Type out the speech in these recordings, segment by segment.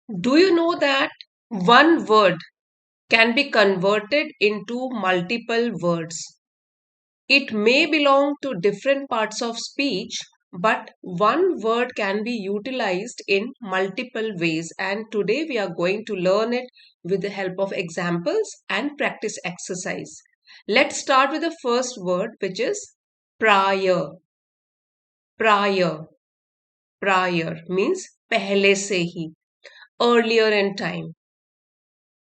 Do you know that one word can be converted into multiple words? It may belong to different parts of speech, but one word can be utilized in multiple ways. And today we are going to learn it with the help of examples and practice exercise. Let's start with the first word, which is prior. Prior. Prior means pehle se hi, earlier in time.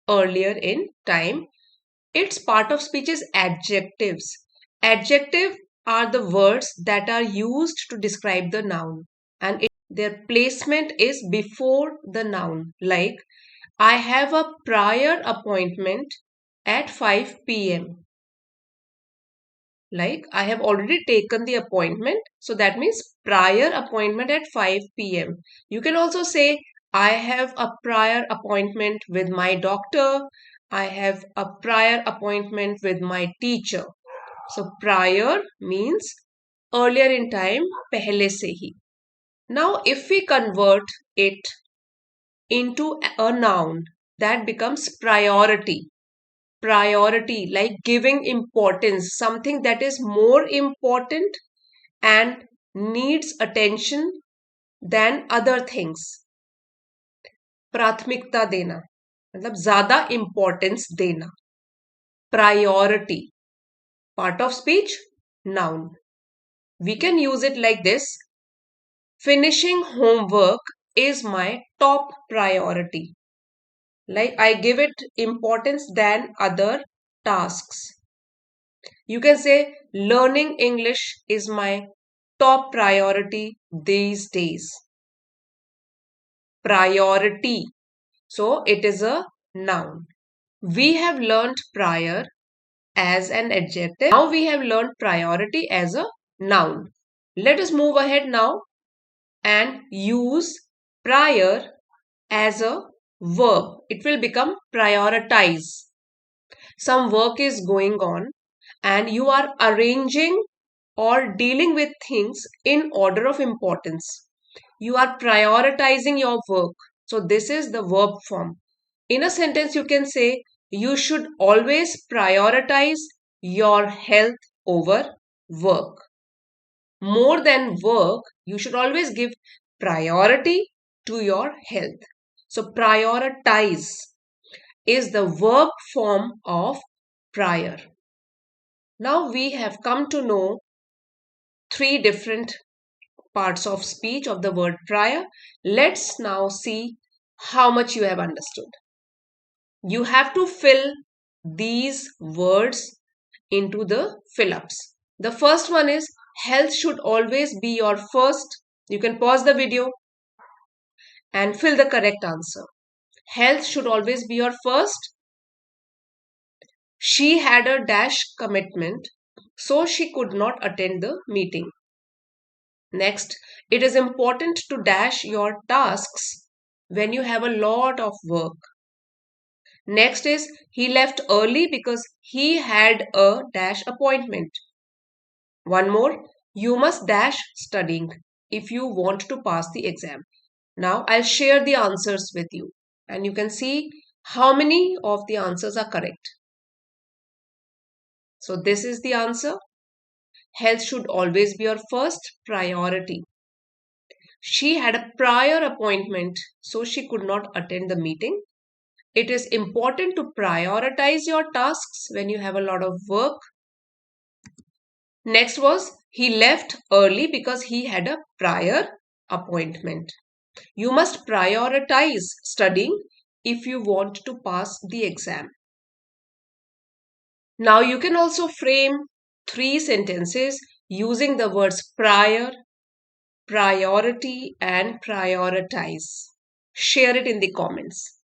Earlier in time. Its part of speech is adjectives. Adjective are the words that are used to describe the noun, and their placement is before the noun. Like, I have a prior appointment at 5 p.m. Like, I have already taken the appointment, so that means prior appointment at 5 p.m. You can also say, I have a prior appointment with my doctor. I have a prior appointment with my teacher. So, prior means earlier in time, pehle se hi. Now, if we convert it into a noun, that becomes priority. Priority, like giving importance, something that is more important and needs attention than other things. प्राथमिकता देना मतलब ज्यादा importance देना. Priority, part of speech, noun. We can use it like this: finishing homework is my top priority. Like, I give it importance than other tasks. You can say, learning English is my top priority these days. Priority. So, it is a noun. We have learned prior as an adjective. Now we have learned priority as a noun. Let us move ahead now and use prior as a verb. It will become prioritize. Some work is going on and you are arranging or dealing with things in order of importance. You are prioritizing your work. So, this is the verb form. In a sentence, you can say, you should always prioritize your health over work. More than work, you should always give priority to your health. So, prioritize is the verb form of prior. Now we have come to know three different parts of speech of the word prior. Let's now see how much you have understood. You have to fill these words into the fill-ups. The first one is health should always be your first. You can pause the video and fill the correct answer. Health should always be your first. She had a dash commitment, so she could not attend the meeting. Next, it is important to dash your tasks when you have a lot of work. Next is, he left early because he had a dash appointment. One more, you must dash studying if you want to pass the exam. Now I'll share the answers with you and you can see how many of the answers are correct. So this is the answer. Health should always be your first priority. She had a prior appointment, so she could not attend the meeting. It is important to prioritize your tasks when you have a lot of work. Next was, he left early because he had a prior appointment. You must prioritize studying if you want to pass the exam. Now you can also frame three sentences using the words prior, priority, and prioritize. Share it in the comments.